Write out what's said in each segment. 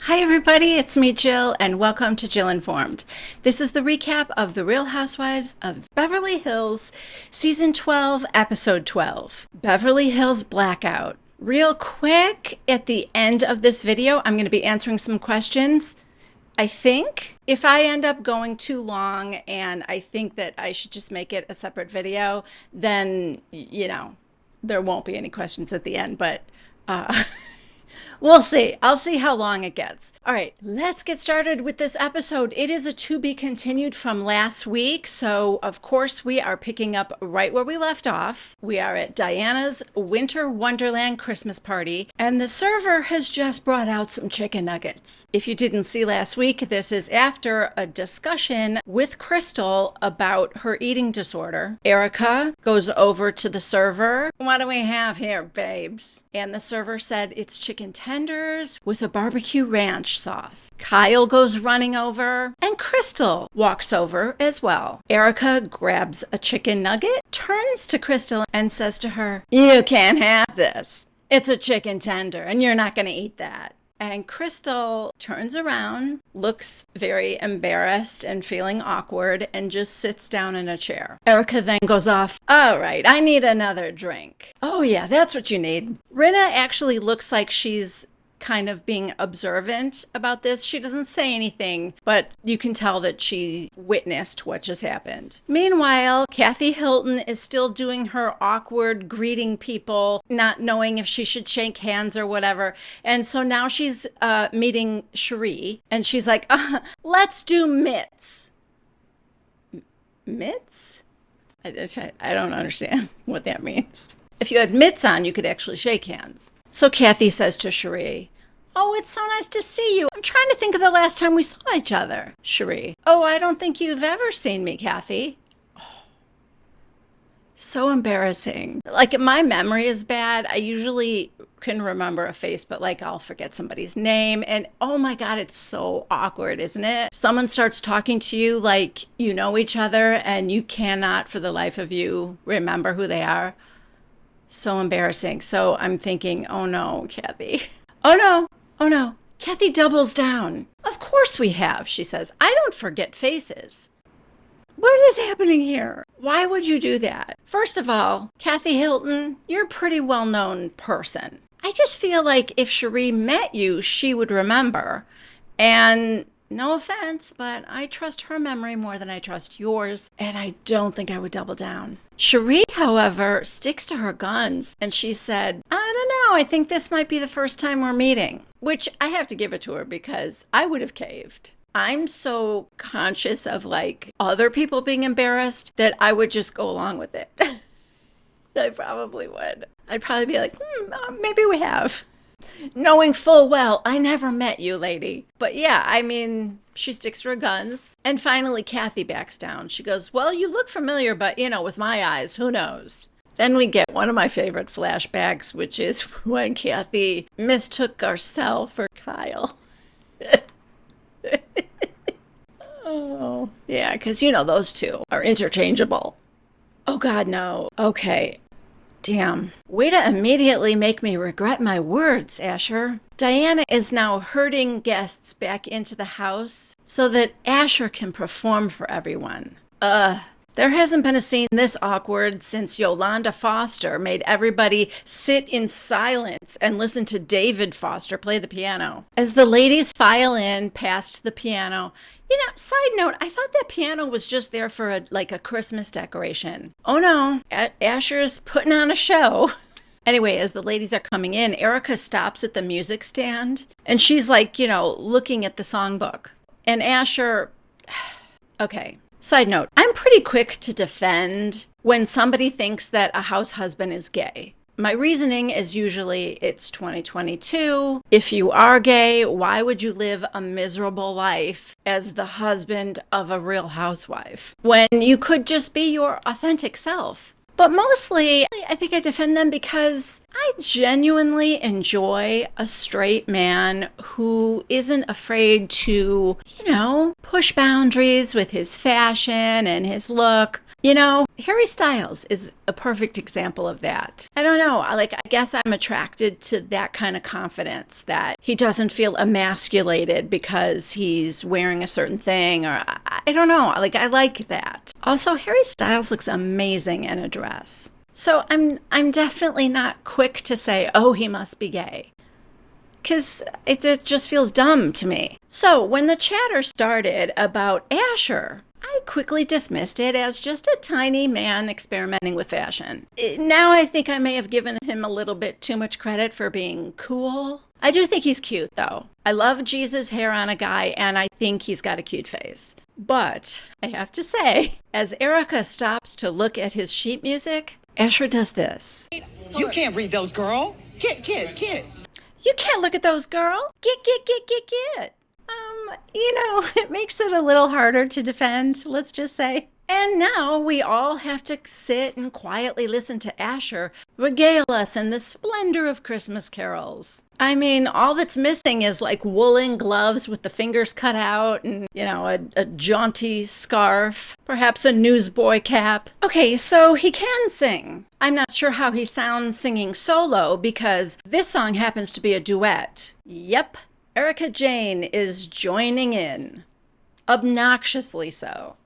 Hi everybody, it's me Jill and welcome to Jill Informed. This is the recap of The Real Housewives of Beverly Hills, Season 12, Episode 12, Beverly Hills Blackout. Real quick, at the end of this video, I'm going to be answering some questions. I think if I end up going too long and I think that I should just make it a separate video, then, there won't be any questions at the end, but we'll see. I'll see how long it gets. All right, let's get started with this episode. It is a to be continued from last week. So, of course, we are picking up right where we left off. We are at Diana's Winter Wonderland Christmas party, and the server has just brought out some chicken nuggets. If you didn't see last week, this is after a discussion with Crystal about her eating disorder. Erica goes over to the server. What do we have here, babes? And the server said it's chicken tenders with a barbecue ranch sauce. Kyle goes running over, and Crystal walks over as well. Erica grabs a chicken nugget, turns to Crystal, and says to her, "You can't have this. It's a chicken tender, and you're not going to eat that." And Crystal turns around, looks very embarrassed and feeling awkward, and just sits down in a chair. Erica then goes off, "All right, I need another drink." "Oh yeah, that's what you need." Rinna actually looks like she's kind of being observant about this. She doesn't say anything, but you can tell that she witnessed what just happened. Meanwhile, Kathy Hilton is still doing her awkward greeting people, not knowing if she should shake hands or whatever. And so now she's meeting Cherie, and she's like, "Let's do mitts." Mitts? I don't understand what that means. If you had mitts on, you could actually shake hands. So Kathy says to Cherie, "Oh, it's so nice to see you. I'm trying to think of the last time we saw each other." Cherie, "Oh, I don't think you've ever seen me, Kathy." Oh, so embarrassing. Like, my memory is bad. I usually can remember a face, but I'll forget somebody's name. And oh my God, it's so awkward, isn't it? Someone starts talking to you like you know each other and you cannot for the life of you remember who they are. So embarrassing. So I'm thinking, oh no, Kathy. Oh no. Oh no. Kathy doubles down. "Of course we have," she says. "I don't forget faces." What is happening here? Why would you do that? First of all, Kathy Hilton, you're a pretty well-known person. I just feel like if Cherie met you, she would remember. And no offense, but I trust her memory more than I trust yours, and I don't think I would double down. Cherie, however, sticks to her guns, and she said, "I don't know, I think this might be the first time we're meeting," which I have to give it to her because I would have caved. I'm so conscious of other people being embarrassed that I would just go along with it. I probably would. I'd probably be like, maybe we have. Knowing full well, I never met you, lady. But yeah, I mean, she sticks to her guns. And finally, Kathy backs down. She goes, "Well, you look familiar, but, with my eyes, who knows?" Then we get one of my favorite flashbacks, which is when Kathy mistook Garcelle for Kyle. Oh, yeah, because, those two are interchangeable. Oh, God, no. Okay. Damn. Way to immediately make me regret my words, Asher. Diana is now herding guests back into the house so that Asher can perform for everyone. There hasn't been a scene this awkward since Yolanda Foster made everybody sit in silence and listen to David Foster play the piano. As the ladies file in past the piano, side note, I thought that piano was just there for a Christmas decoration. Oh no, Asher's putting on a show. Anyway, as the ladies are coming in, Erica stops at the music stand and she's looking at the songbook. And Asher, okay. Side note, I'm pretty quick to defend when somebody thinks that a house husband is gay. My reasoning is usually it's 2022. If you are gay, why would you live a miserable life as the husband of a real housewife when you could just be your authentic self? But mostly, I think I defend them because, I I genuinely enjoy a straight man who isn't afraid to, push boundaries with his fashion and his look. Harry Styles is a perfect example of that. I don't know. I guess I'm attracted to that kind of confidence, that he doesn't feel emasculated because he's wearing a certain thing, or I don't know. I like that. Also, Harry Styles looks amazing in a dress. So I'm definitely not quick to say, oh, he must be gay, because it just feels dumb to me. So when the chatter started about Asher, I quickly dismissed it as just a tiny man experimenting with fashion. Now I think I may have given him a little bit too much credit for being cool. I do think he's cute, though. I love Jesus' hair on a guy, and I think he's got a cute face. But I have to say, as Erica stops to look at his sheet music, Asher does this. You can't read those, girl. Get. You can't look at those, girl. Get. It makes it a little harder to defend, let's just say. And now we all have to sit and quietly listen to Asher regale us in the splendor of Christmas carols. I mean, all that's missing is woolen gloves with the fingers cut out and, a jaunty scarf, perhaps a newsboy cap. Okay, so he can sing. I'm not sure how he sounds singing solo because this song happens to be a duet. Yep, Erica Jane is joining in. Obnoxiously so.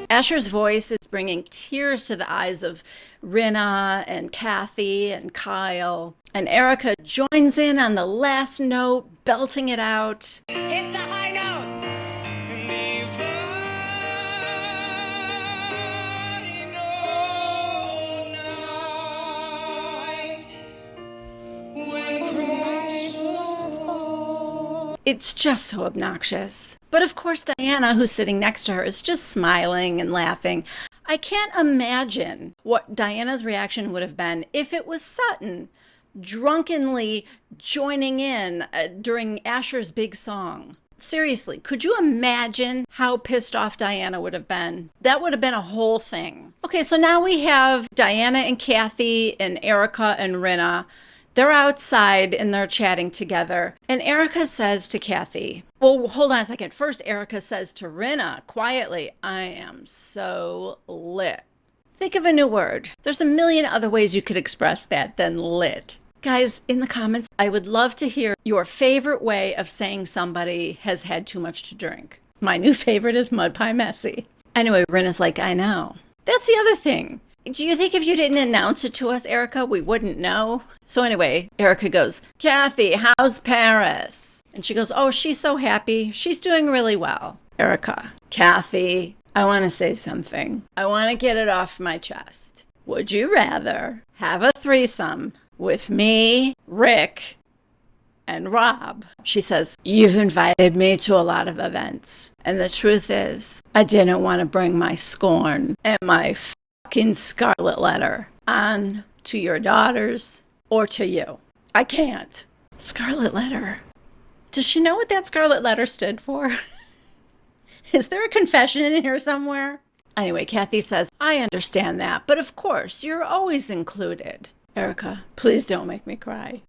Asher's voice is bringing tears to the eyes of Rinna and Kathy and Kyle. And Erica joins in on the last note, belting it out. Hit the high note. It's just so obnoxious. But of course, Diana, who's sitting next to her, is just smiling and laughing. I can't imagine what Diana's reaction would have been if it was Sutton drunkenly joining in during Asher's big song. Seriously, could you imagine how pissed off Diana would have been? That would have been a whole thing. Okay, so now we have Diana and Kathy and Erica and Rinna. They're outside and they're chatting together. And Erica says to Kathy, well, hold on a second. First, Erica says to Rinna quietly, I am so lit. Think of a new word. There's a million other ways you could express that than lit. Guys, in the comments, I would love to hear your favorite way of saying somebody has had too much to drink. My new favorite is Mud Pie Messy. Anyway, Rinna's like, I know. That's the other thing. Do you think if you didn't announce it to us, Erica, we wouldn't know? So anyway, Erica goes, Kathy, how's Paris? And she goes, oh, she's so happy. She's doing really well. Erica, Kathy, I want to say something. I want to get it off my chest. Would you rather have a threesome with me, Rick, and Rob? She says, you've invited me to a lot of events. And the truth is, I didn't want to bring my scorn and my fucking scarlet letter on to your daughters or to you. I can't. Scarlet letter. Does she know what that scarlet letter stood for? Is there a confession in here somewhere? Anyway, Kathy says, I understand that, but of course, you're always included. Erica, please don't make me cry.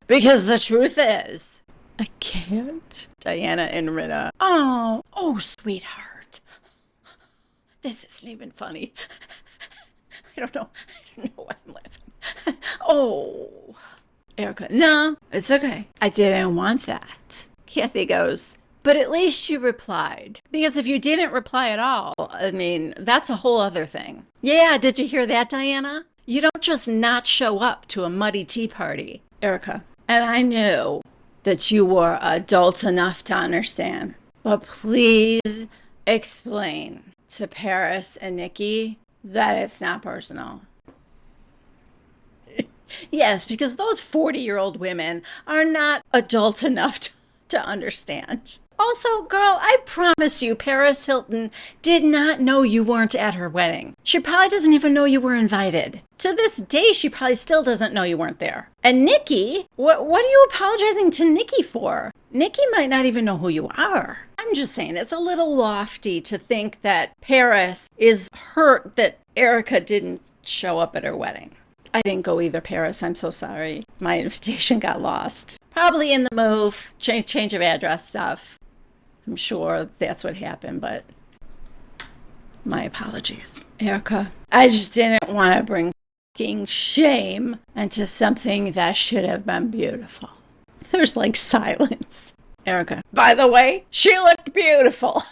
Because the truth is, I can't. Diana and Rinna. Oh, sweetheart. This isn't even funny. I don't know why I'm laughing. Oh. Erica, no, it's okay. I didn't want that. Kathy goes, but at least you replied. Because if you didn't reply at all, I mean, that's a whole other thing. Yeah, did you hear that, Diana? You don't just not show up to a muddy tea party. Erica, and I knew that you were adult enough to understand. But please explain to Paris and Nikki that it's not personal. Yes, because those 40-year-old women are not adult enough to understand. Also, girl, I promise you, Paris Hilton did not know you weren't at her wedding. She probably doesn't even know you were invited. To this day, she probably still doesn't know you weren't there. And Nikki, what are you apologizing to Nikki for? Nikki might not even know who you are. I'm just saying, it's a little lofty to think that Paris is hurt that Erica didn't show up at her wedding. I didn't go either, Paris. I'm so sorry. My invitation got lost. Probably in the move, change of address stuff. I'm sure that's what happened, but my apologies. Erica, I just didn't want to bring fucking shame into something that should have been beautiful. There's like silence. Erica, by the way, she looked beautiful.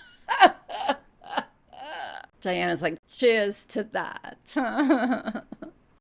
Diana's like, cheers to that.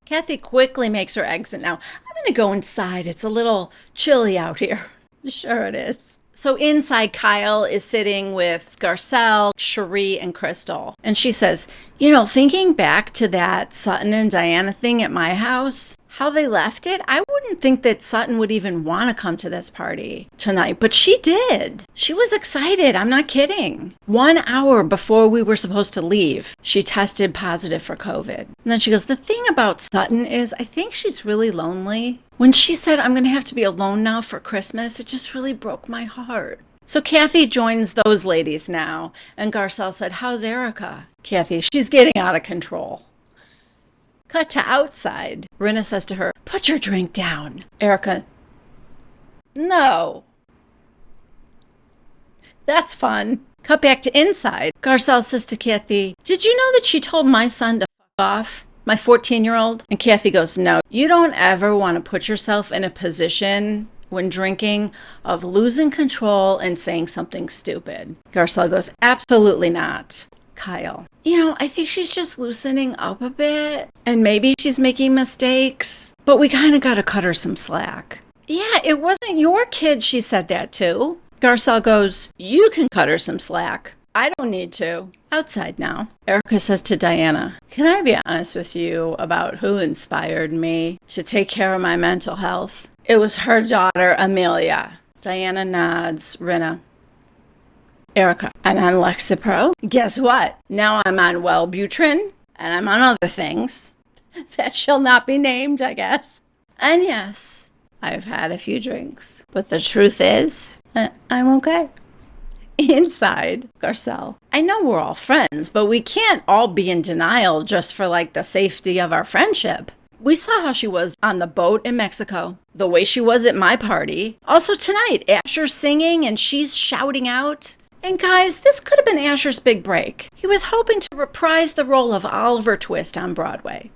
Kathy quickly makes her exit now. I'm going to go inside. It's a little chilly out here. Sure it is. So inside, Kyle is sitting with Garcelle, Cherie, and Crystal. And she says, thinking back to that Sutton and Diana thing at my house, how they left it, I wouldn't think that Sutton would even want to come to this party tonight. But she did. She was excited. I'm not kidding. 1 hour before we were supposed to leave, she tested positive for COVID. And then she goes, the thing about Sutton is I think she's really lonely. When she said, I'm going to have to be alone now for Christmas, it just really broke my heart. So Kathy joins those ladies now. And Garcelle said, how's Erica? Kathy, she's getting out of control. Cut to outside. Rinna says to her, put your drink down. Erica, no. That's fun. Cut back to inside. Garcelle says to Kathy, did you know that she told my son to f off? My 14-year-old? And Kathy goes, no, you don't ever want to put yourself in a position when drinking of losing control and saying something stupid. Garcelle goes, absolutely not. Kyle, I think she's just loosening up a bit and maybe she's making mistakes, but we kind of got to cut her some slack. Yeah, it wasn't your kid she said that to. Garcelle goes, you can cut her some slack. I don't need to. Outside now. Erica says to Diana, can I be honest with you about who inspired me to take care of my mental health? It was her daughter, Amelia. Diana nods. Rinna. Erica, I'm on Lexapro. Guess what? Now I'm on Wellbutrin, and I'm on other things that shall not be named, I guess. And yes, I've had a few drinks. But the truth is, I'm okay. Inside, Garcelle, I know we're all friends, but we can't all be in denial just for the safety of our friendship. We saw how she was on the boat in Mexico, the way she was at my party. Also tonight, Asher's singing and she's shouting out. And guys, this could have been Asher's big break. He was hoping to reprise the role of Oliver Twist on Broadway.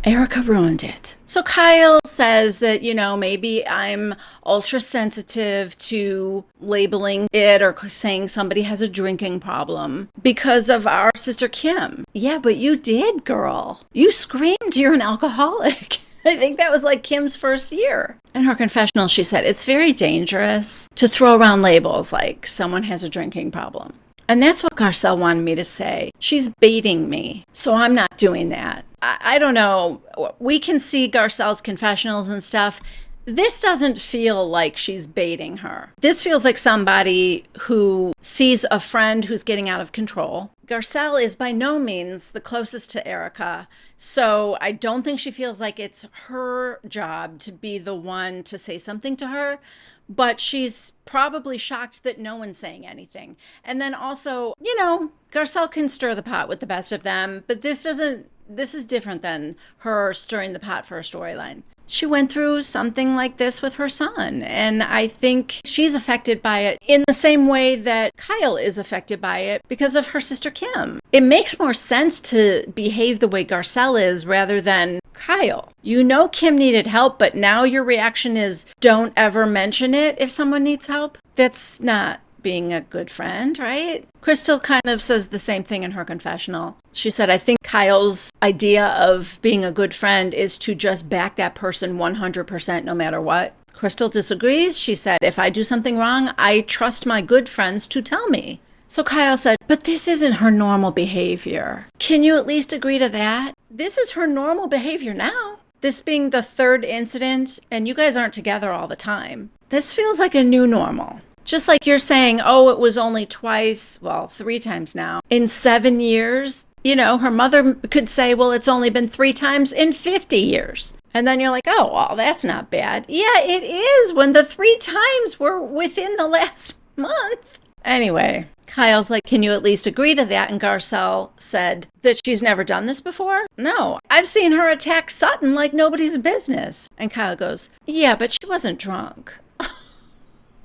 Erica ruined it. So Kyle says that, maybe I'm ultra sensitive to labeling it or saying somebody has a drinking problem because of our sister Kim. Yeah, but you did, girl. You screamed you're an alcoholic. I think that was Kim's first year. In her confessional, she said, it's very dangerous to throw around labels like someone has a drinking problem. And that's what Garcelle wanted me to say. She's baiting me, so I'm not doing that. I don't know. We can see Garcelle's confessionals and stuff. This doesn't feel like she's baiting her. This feels like somebody who sees a friend who's getting out of control. Garcelle is by no means the closest to Erica, so I don't think she feels like it's her job to be the one to say something to her. But she's probably shocked that no one's saying anything. And then also, Garcelle can stir the pot with the best of them, but this is different than her stirring the pot for a storyline. She went through something like this with her son, and I think she's affected by it in the same way that Kyle is affected by it because of her sister Kim. It makes more sense to behave the way Garcelle is rather than Kyle. Kim needed help, but now your reaction is don't ever mention it if someone needs help. That's not being a good friend, right? Crystal kind of says the same thing in her confessional. She said, I think Kyle's idea of being a good friend is to just back that person 100% no matter what. Crystal disagrees. She said, if I do something wrong, I trust my good friends to tell me. So Kyle said, but this isn't her normal behavior. Can you at least agree to that? This is her normal behavior now. This being the third incident, and you guys aren't together all the time. This feels like a new normal. Just like you're saying, oh, it was only twice, well, 3 times now, in 7 years. You know, her mother could say, well, it's only been 3 times in 50 years. And then you're like, oh, well, that's not bad. Yeah, it is when the 3 times were within the last month. Anyway, Kyle's like, can you at least agree to that? And Garcelle said that she's never done this before. No, I've seen her attack Sutton like nobody's business. And Kyle goes, yeah, but she wasn't drunk.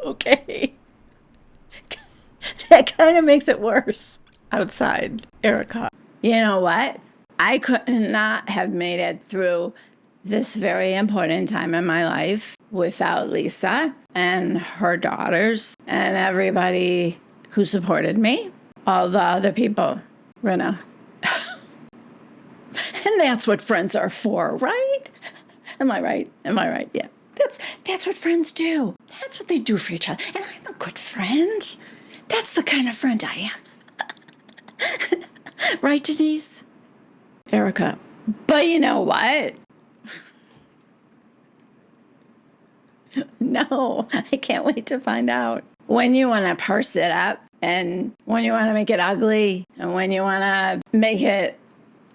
Okay. That kind of makes it worse. Outside, Erica. You know what? I could not have made it through this very important time in my life without Lisa and her daughters and everybody who supported me, all the other people, Rena. And that's what friends are for, right? Am I right? Am I right? Yeah. That's what friends do. That's what they do for each other. And I'm a good friend. That's the kind of friend I am. Right, Denise? Erica. But you know what? No, I can't wait to find out. When you want to parse it up, and when you want to make it ugly, and when you want to make it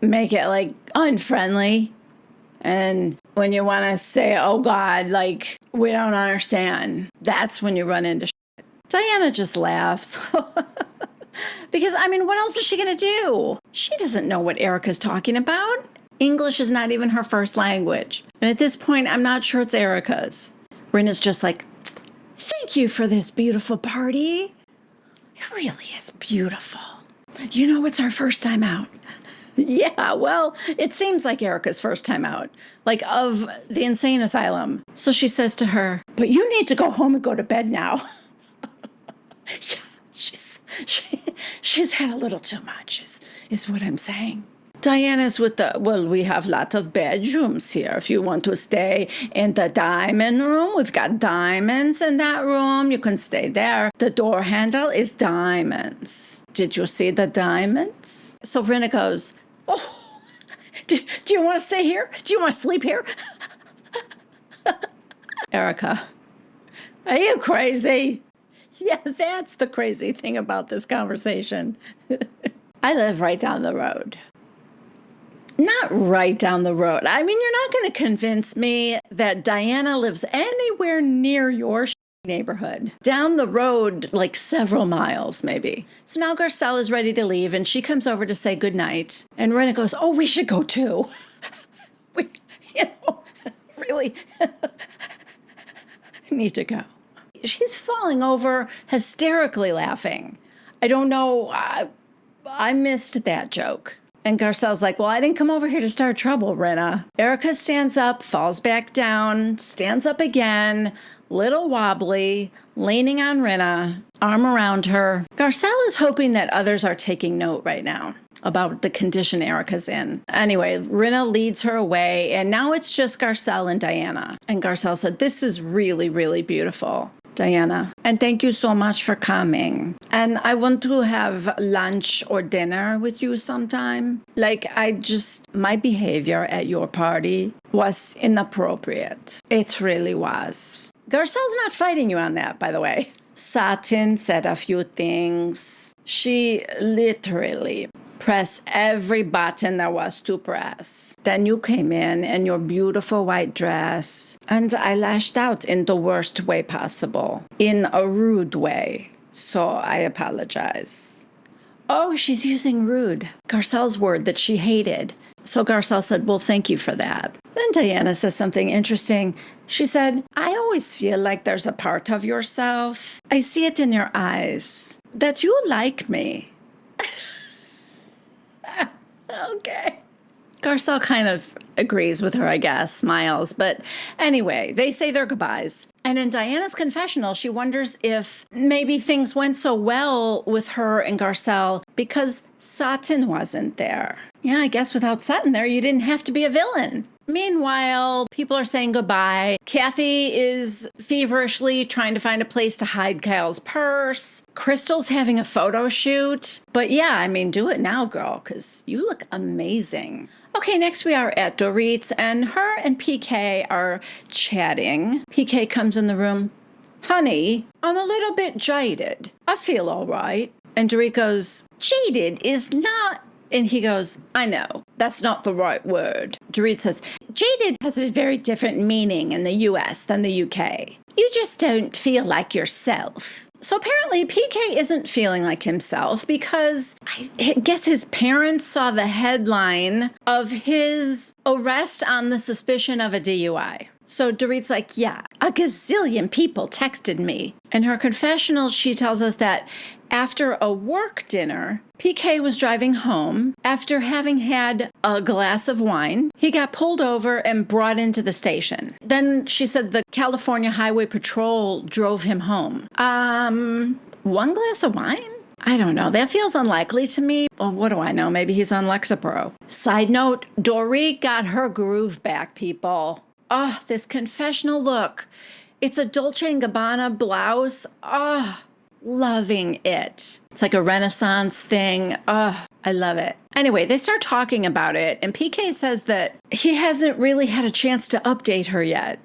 like unfriendly, and when you want to say, oh God, like we don't understand, that's when you run into shit. Diana just laughs. Because, I mean, what else is she going to do? She doesn't know what Erica's talking about. English is not even her first language. And at this point, I'm not sure it's Erica's. Rena's just like, thank you for this beautiful party. It really is beautiful. You know, it's our first time out. Yeah, well, it seems like Erica's first time out, like of the insane asylum. So she says to her, but you need to go home and go to bed now. Yeah, she's had a little too much, is what I'm saying. Diana's with we have lots of bedrooms here. If you want to stay in the diamond room, we've got diamonds in that room. You can stay there. The door handle is diamonds. Did you see the diamonds? So Rena goes, oh, do you want to stay here? Do you want to sleep here? Erica, are you crazy? Yeah, that's the crazy thing about this conversation. I live right down the road. Not right down the road. I mean, you're not going to convince me that Diana lives anywhere near your neighborhood. Down the road, like several miles, maybe. So now Garcelle is ready to leave, and she comes over to say goodnight. And Rena goes, oh, we should go too. Really need to go. She's falling over, hysterically laughing. I don't know. I missed that joke. And Garcelle's like, well, I didn't come over here to start trouble, Rena. Erica stands up, falls back down, stands up again, little wobbly, leaning on Rena, arm around her. Garcelle is hoping that others are taking note right now about the condition Erica's in. Anyway, Rena leads her away, and now it's just Garcelle and Diana. And Garcelle said, this is really, really beautiful, Diana. And thank you so much for coming. And I want to have lunch or dinner with you sometime. Like, my behavior at your party was inappropriate. It really was. Garcelle's not fighting you on that, by the way. Sutton said a few things. She literally pressed every button there was to press. Then you came in your beautiful white dress, and I lashed out in the worst way possible, in a rude way. So I apologize. Oh, she's using rude, Garcelle's word that she hated. So Garcelle said, well, thank you for that. Then Diana says something interesting. She said, I always feel like there's a part of yourself. I see it in your eyes that you like me. Okay. Garcelle kind of agrees with her, I guess, smiles. But anyway, they say their goodbyes. And in Diana's confessional, she wonders if maybe things went so well with her and Garcelle because Sutton wasn't there. Yeah, I guess without Sutton there, you didn't have to be a villain. Meanwhile, people are saying goodbye. Kathy is feverishly trying to find a place to hide Kyle's purse. Crystal's having a photo shoot. But yeah, I mean, do it now, girl, because you look amazing. Okay, next we are at Dorit's, and her and PK are chatting. PK comes in the room. honey, I'm a little bit jaded. I feel all right. And Dorit goes, jaded is not. And he goes, I know, that's not the right word. Dorit says, jaded has a very different meaning in the US than the UK. You just don't feel like yourself. So apparently PK isn't feeling like himself because I guess his parents saw the headline of his arrest on the suspicion of a DUI. So Dorit's like, yeah, a gazillion people texted me. In her confessional, she tells us that after a work dinner, PK was driving home. After having had a glass of wine, he got pulled over and brought into the station. Then she said the California Highway Patrol drove him home. One glass of wine? I don't know. That feels unlikely to me. Well, what do I know? Maybe he's on Lexapro. Side note, Dorit got her groove back, people. Oh, this confessional look. It's a Dolce & Gabbana blouse. Oh, loving it. It's like a Renaissance thing. Oh, I love it. Anyway, they start talking about it, and PK says that he hasn't really had a chance to update her yet.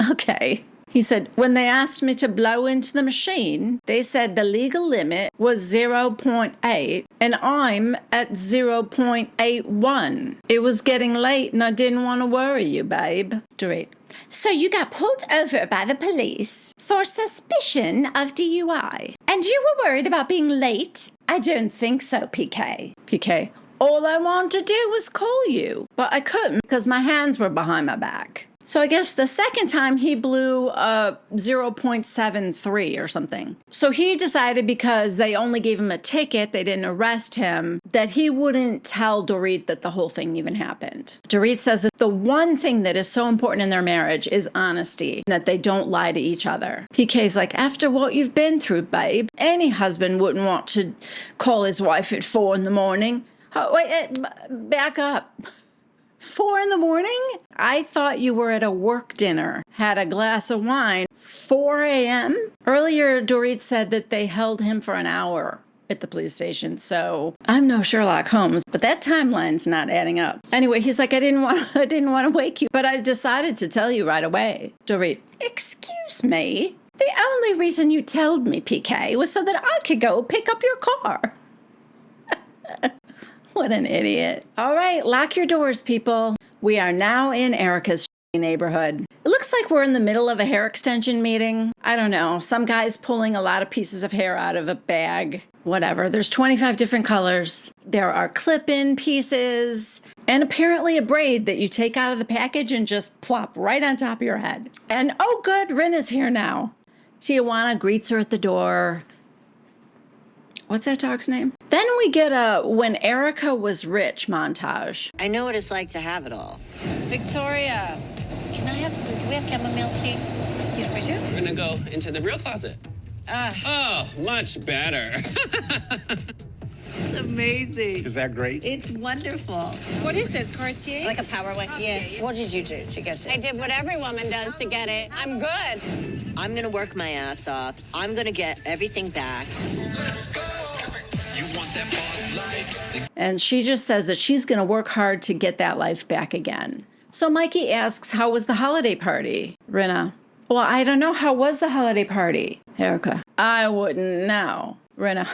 Okay. He said, when they asked me to blow into the machine, they said the legal limit was 0.8 and I'm at 0.81. It was getting late and I didn't want to worry you, babe. Dorit. So you got pulled over by the police for suspicion of DUI and you were worried about being late? I don't think so, PK. PK. All I wanted to do was call you, but I couldn't because my hands were behind my back. So I guess the second time he blew a 0.73 or something. So he decided because they only gave him a ticket, they didn't arrest him, that he wouldn't tell Dorit that the whole thing even happened. Dorit says that the one thing that is so important in their marriage is honesty, that they don't lie to each other. PK's like, after what you've been through, babe, any husband wouldn't want to call his wife at 4 a.m. Oh, wait, back up. 4 a.m? I thought you were at a work dinner, had a glass of wine. 4 a.m.? Earlier, Dorit said that they held him for an hour at the police station, so I'm no Sherlock Holmes, but that timeline's not adding up. Anyway, he's like, I didn't want to wake you, but I decided to tell you right away. Dorit, excuse me? The only reason you told me, PK, was so that I could go pick up your car. What an idiot. All right, lock your doors, people. We are now in Erica's neighborhood. It looks like we're in the middle of a hair extension meeting. I don't know. Some guy's pulling a lot of pieces of hair out of a bag. Whatever. There's 25 different colors. There are clip-in pieces and apparently a braid that you take out of the package and just plop right on top of your head. And oh good, Rin is here now. Tijuana greets her at the door. What's that dog's name? Then we get a when Erica was rich montage. I know what it's like to have it all. Victoria, can I have some, do we have chamomile tea? Excuse me, too? We're gonna go into the real closet. Oh, much better. It's amazing. Is that great? It's wonderful. What is it, Cartier? Like a power way? Yeah. What did you do to get it? I did what every woman does to get it. I'm good. I'm gonna work my ass off. I'm gonna get everything back. Let's go. You want that boss life? And she just says that she's going to work hard to get that life back again. So Mikey asks, how was the holiday party? Rinna, well, I don't know. How was the holiday party? Erica, I wouldn't know. Rinna,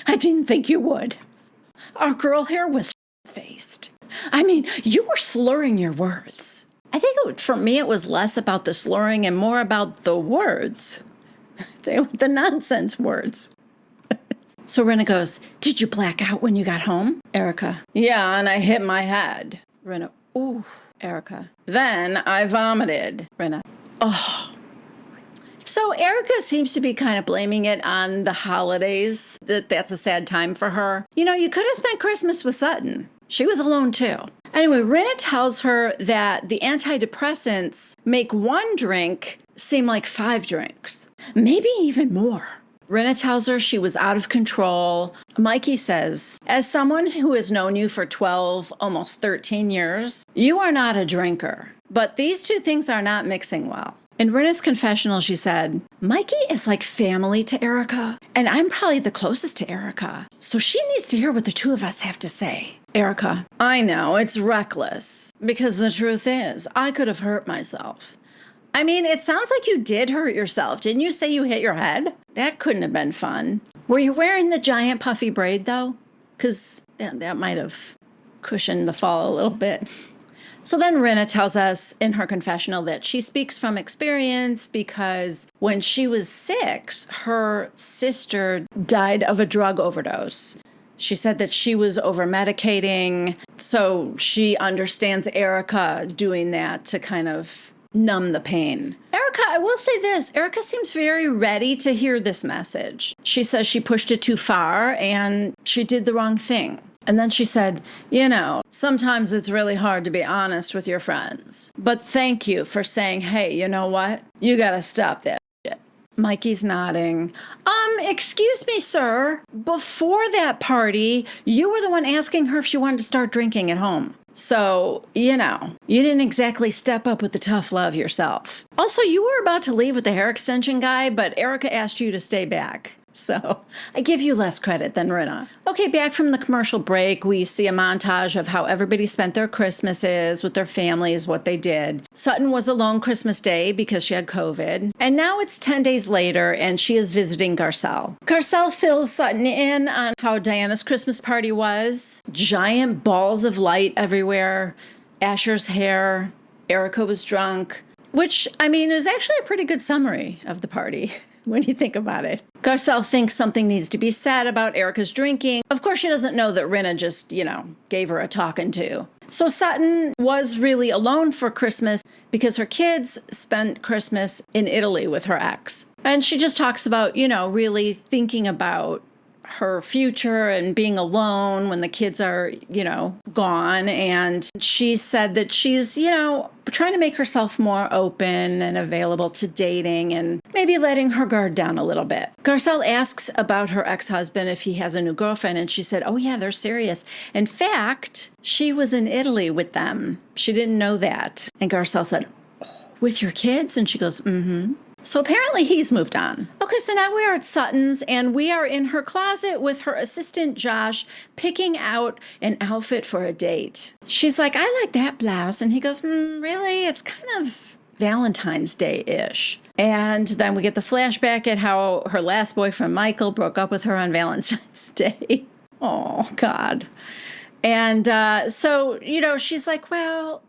I didn't think you would. Our girl here was faced. I mean, you were slurring your words. I think for me, it was less about the slurring and more about the words. The nonsense words. So Rinna goes, did you black out when you got home? Erica, yeah, and I hit my head. Rinna, ooh. Erica, then I vomited. Rinna, oh. So Erica seems to be kind of blaming it on the holidays, that's a sad time for her. You know, you could have spent Christmas with Sutton. She was alone too. Anyway, Rinna tells her that the antidepressants make one drink seem like 5 drinks, maybe even more. Rinna tells her she was out of control. Mikey says, as someone who has known you for 12, almost 13 years, you are not a drinker. But these two things are not mixing well. In Rinna's confessional, she said, Mikey is like family to Erica, and I'm probably the closest to Erica. So she needs to hear what the two of us have to say. Erica, I know, it's reckless. Because the truth is, I could have hurt myself. I mean, it sounds like you did hurt yourself. Didn't you say you hit your head? That couldn't have been fun. Were you wearing the giant puffy braid, though? Because that might have cushioned the fall a little bit. So then Rinna tells us in her confessional that she speaks from experience because when she was 6, her sister died of a drug overdose. She said that she was over-medicating, so she understands Erica doing that to kind of numb the pain. Erica, I will say this, Erica seems very ready to hear this message. She says she pushed it too far and she did the wrong thing. And then she said, you know, sometimes it's really hard to be honest with your friends. But thank you for saying, hey, you know what? You gotta stop that shit. Mikey's nodding. Excuse me, sir. Before that party, you were the one asking her if she wanted to start drinking at home. So, you know, you didn't exactly step up with the tough love yourself. Also, you were about to leave with the hair extension guy, but Erica asked you to stay back. So I give you less credit than Rinna. Okay, back from the commercial break, we see a montage of how everybody spent their Christmases with their families, what they did. Sutton was alone Christmas Day because she had COVID. And now it's 10 days later and she is visiting Garcelle. Garcelle fills Sutton in on how Diana's Christmas party was. Giant balls of light everywhere. Asher's hair. Erica was drunk. Which, I mean, is actually a pretty good summary of the party when you think about it. Garcelle thinks something needs to be said about Erica's drinking. Of course, she doesn't know that Rinna just, gave her a talking to. So Sutton was really alone for Christmas because her kids spent Christmas in Italy with her ex. And she just talks about, really thinking about her future and being alone when the kids are, gone. And she said that she's, trying to make herself more open and available to dating and maybe letting her guard down a little bit. Garcelle asks about her ex-husband if he has a new girlfriend, and she said, oh yeah, they're serious. In fact, she was in Italy with them. She didn't know that. And Garcelle said, oh, with your kids? And she goes, mm-hmm. So apparently he's moved on. Okay, so now we are at Sutton's and we are in her closet with her assistant Josh picking out an outfit for a date. She's like, I like that blouse. And he goes, really? It's kind of Valentine's Day-ish. And then we get the flashback at how her last boyfriend, Michael, broke up with her on Valentine's Day. Oh, God. And so, she's like, well,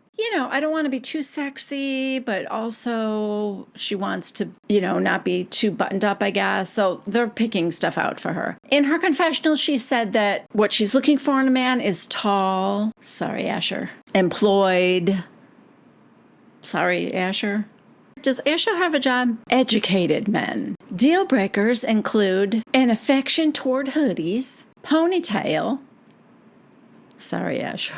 I don't want to be too sexy, but also she wants to, not be too buttoned up, I guess. So they're picking stuff out for her. In her confessional, she said that what she's looking for in a man is tall. Sorry, Asher. Employed. Sorry, Asher. Does Asher have a job? Educated men. Deal breakers include an affection toward hoodies, ponytail. Sorry, Asher.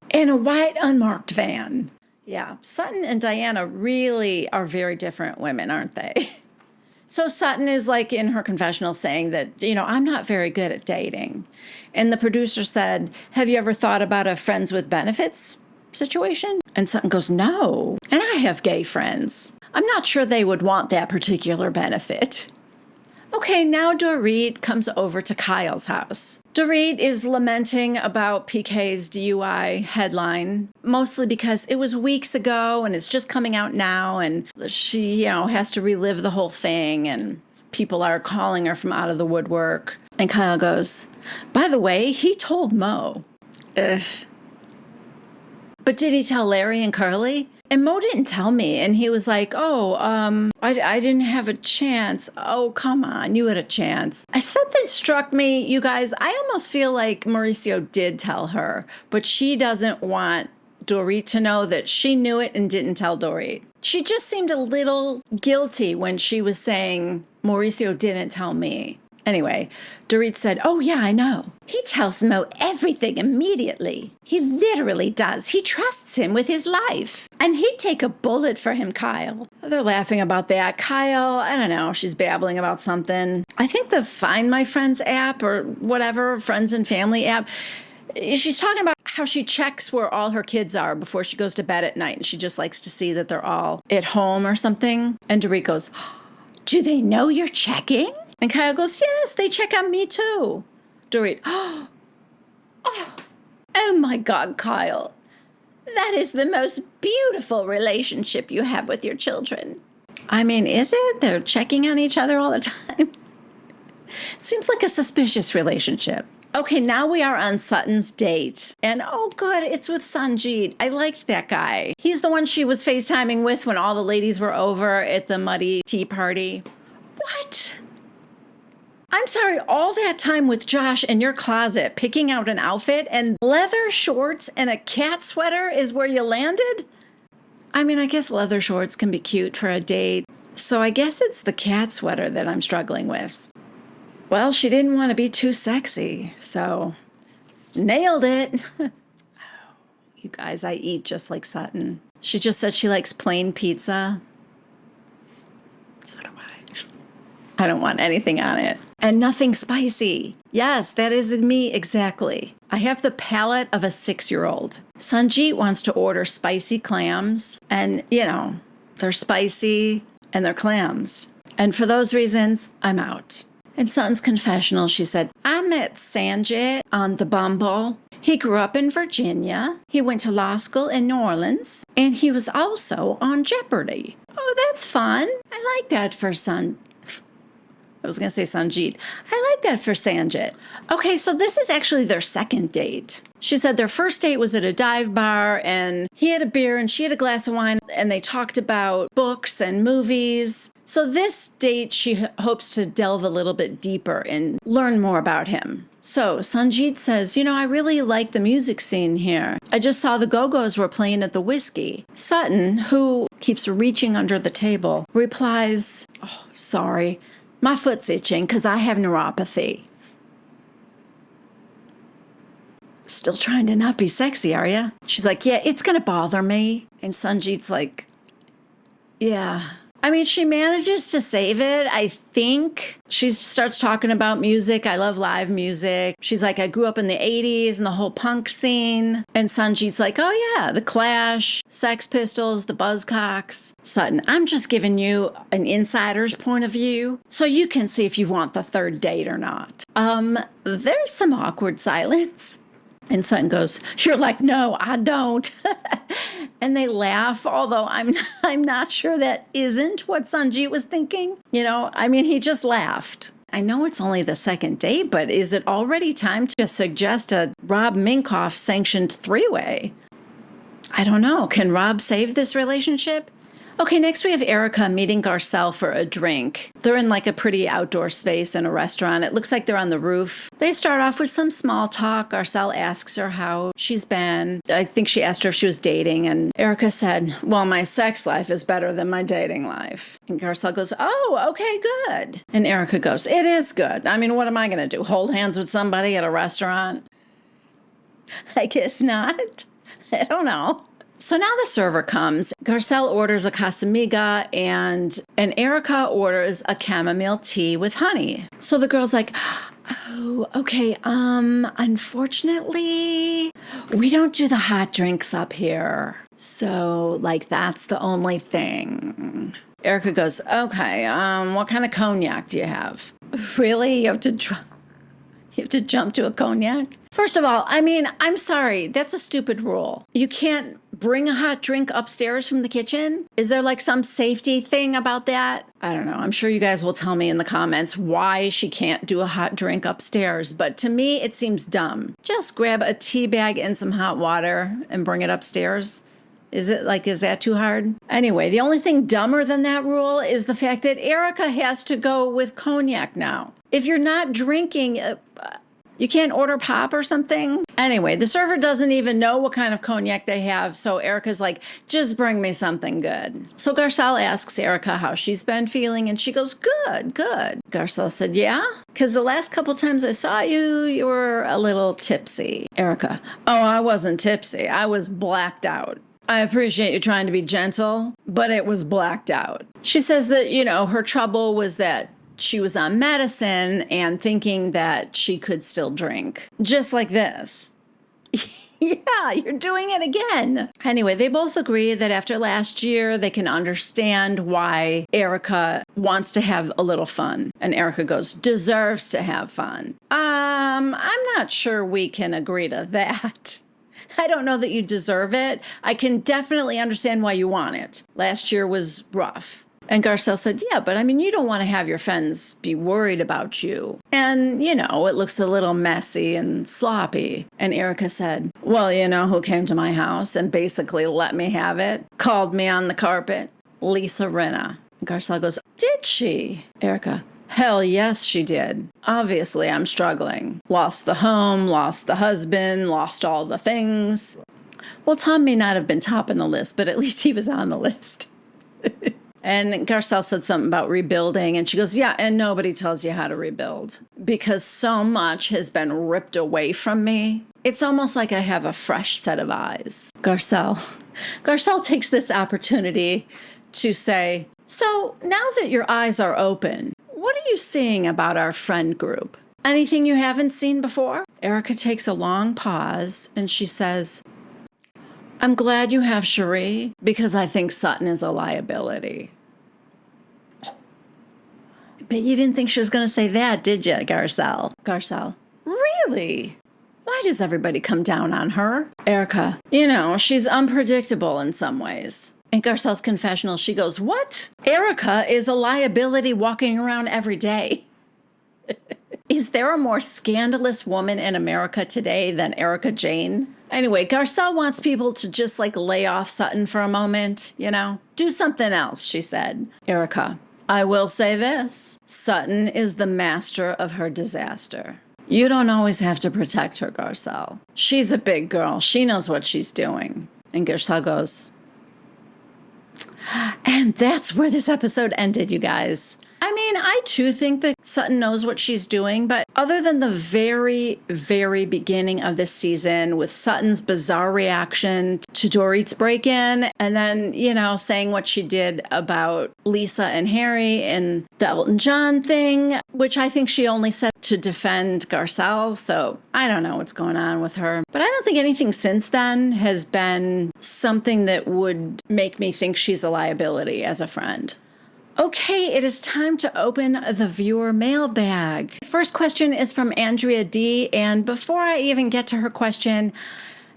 In a white unmarked van. Yeah, Sutton and Diana really are very different women, aren't they? So Sutton is like in her confessional saying that, I'm not very good at dating. And the producer said, have you ever thought about a friends with benefits situation? And Sutton goes, no. And I have gay friends. I'm not sure they would want that particular benefit. Okay, now Dorit comes over to Kyle's house. Dorit is lamenting about PK's DUI headline, mostly because it was weeks ago and it's just coming out now, and she, has to relive the whole thing, and people are calling her from out of the woodwork. And Kyle goes, by the way, he told Mo. Ugh. But did he tell Larry and Curly? And Mo didn't tell me. And he was like, I didn't have a chance. Oh, come on. You had a chance. Something struck me, you guys. I almost feel like Mauricio did tell her, but she doesn't want Dorit to know that she knew it and didn't tell Dorit. She just seemed a little guilty when she was saying, Mauricio didn't tell me. Anyway, Dorit said, oh, yeah, I know. He tells Mo everything immediately. He literally does. He trusts him with his life. And he'd take a bullet for him, Kyle. They're laughing about that. Kyle, I don't know, she's babbling about something. I think the Find My Friends app or whatever, Friends and Family app, she's talking about how she checks where all her kids are before she goes to bed at night. And she just likes to see that they're all at home or something. And Dorit goes, do they know you're checking? And Kyle goes, yes, they check on me too. Dorit, oh my God, Kyle. That is the most beautiful relationship you have with your children. I mean, is it? They're checking on each other all the time. It seems like a suspicious relationship. Okay, now we are on Sutton's date. And oh, good, it's with Sanjeet. I liked that guy. He's the one she was FaceTiming with when all the ladies were over at the muddy tea party. What? I'm sorry, all that time with Josh in your closet picking out an outfit and leather shorts and a cat sweater is where you landed? I mean, I guess leather shorts can be cute for a date. So I guess it's the cat sweater that I'm struggling with. Well, she didn't want to be too sexy, so nailed it. You guys, I eat just like Sutton. She just said she likes plain pizza. So do I. I don't want anything on it. And nothing spicy. Yes, that is me exactly. I have the palate of a 6-year-old. Sanjeet wants to order spicy clams, and, you know, they're spicy and they're clams. And for those reasons, I'm out. In Sutton's confessional, she said, I met Sanjit on the Bumble. He grew up in Virginia. He went to law school in New Orleans. And he was also on Jeopardy. Oh, that's fun. I like that for I was going to say Sanjeet. I like that for Sanjit. Okay, so this is actually their second date. She said their first date was at a dive bar, and he had a beer and she had a glass of wine, and they talked about books and movies. So this date, she hopes to delve a little bit deeper and learn more about him. So Sanjeet says, you know, I really like the music scene here. I just saw the Go-Go's were playing at the Whiskey. Sutton, who keeps reaching under the table, replies, oh, sorry. My foot's itching because I have neuropathy. Still trying to not be sexy, are you? She's like, yeah, it's going to bother me. And Sanjeet's like, yeah. I mean, she manages to save it, I think. She starts talking about music. I love live music. She's like, I grew up in the 80s and the whole punk scene. And Sanjeet's like, oh yeah, the Clash, Sex Pistols, the Buzzcocks. Sutton, I'm just giving you an insider's point of view so you can see if you want the third date or not. There's some awkward silence. And Sutton goes, you're like, no, I don't. And they laugh, although I'm not sure that isn't what Sanjeet was thinking. You know, I mean, he just laughed. I know it's only the second date, but is it already time to suggest a Rob Minkoff sanctioned 3-way? I don't know. Can Rob save this relationship? Okay, next we have Erica meeting Garcelle for a drink. They're in like a pretty outdoor space in a restaurant. It looks like they're on the roof. They start off with some small talk. Garcelle asks her how she's been. I think she asked her if she was dating, and Erica said, well, my sex life is better than my dating life. And Garcelle goes, oh, okay, good. And Erica goes, it is good. I mean, what am I going to do? Hold hands with somebody at a restaurant? I guess not. I don't know. So now the server comes. Garcelle orders a Casamiga and Erica orders a chamomile tea with honey. So the girl's like, oh, okay, unfortunately, we don't do the hot drinks up here. So, like, that's the only thing. Erica goes, okay, what kind of cognac do you have? Really? You have to jump to a cognac? First of all, I mean, I'm sorry. That's a stupid rule. You can't bring a hot drink upstairs from the kitchen? Is there like some safety thing about that? I don't know. I'm sure you guys will tell me in the comments why she can't do a hot drink upstairs. But to me, it seems dumb. Just grab a tea bag and some hot water and bring it upstairs. Is that too hard? Anyway, the only thing dumber than that rule is the fact that Erica has to go with cognac now. If you're not drinking, you can't order pop or something? Anyway, the server doesn't even know what kind of cognac they have, so Erica's like, just bring me something good. So Garcelle asks Erica how she's been feeling, and she goes, good. Garcelle said, yeah? Because the last couple times I saw you, you were a little tipsy. Erica, oh, I wasn't tipsy. I was blacked out. I appreciate you trying to be gentle, but it was blacked out. She says that, you know, her trouble was that she was on medicine and thinking that she could still drink. Just like this. Yeah, you're doing it again. Anyway, they both agree that after last year, they can understand why Erica wants to have a little fun. And Erica goes, deserves to have fun. I'm not sure we can agree to that. I don't know that you deserve it. I can definitely understand why you want it. Last year was rough. And Garcelle said, yeah, but I mean, you don't want to have your friends be worried about you. And, you know, it looks a little messy and sloppy. And Erica said, well, you know who came to my house and basically let me have it? Called me on the carpet? Lisa Rinna. And Garcelle goes, did she? Erica, hell yes, she did. Obviously, I'm struggling. Lost the home, lost the husband, lost all the things. Well, Tom may not have been topping the list, but at least he was on the list. And Garcelle said something about rebuilding, and she goes, yeah, and nobody tells you how to rebuild because so much has been ripped away from me. It's almost like I have a fresh set of eyes. Garcelle takes this opportunity to say, so now that your eyes are open, what are you seeing about our friend group? Anything you haven't seen before? Erica takes a long pause and she says, I'm glad you have Cherie because I think Sutton is a liability. But you didn't think she was going to say that, did you, Garcelle? Garcelle, really? Why does everybody come down on her? Erica, you know, she's unpredictable in some ways. In Garcelle's confessional, she goes, what? Erica is a liability walking around every day. Is there a more scandalous woman in America today than Erica Jane? Anyway, Garcelle wants people to just like lay off Sutton for a moment, you know? Do something else, she said. Erica, I will say this. Sutton is the master of her disaster. You don't always have to protect her, Garcelle. She's a big girl. She knows what she's doing. And Garcelle goes, and that's where this episode ended, you guys. I mean, I too think that Sutton knows what she's doing, but other than the very, very beginning of this season with Sutton's bizarre reaction to Dorit's break-in and then, you know, saying what she did about Lisa and Harry and the Elton John thing, which I think she only said to defend Garcelle, so I don't know what's going on with her. But I don't think anything since then has been something that would make me think she's a liability as a friend. Okay, it is time to open the viewer mailbag. First question is from Andrea D. And before I even get to her question,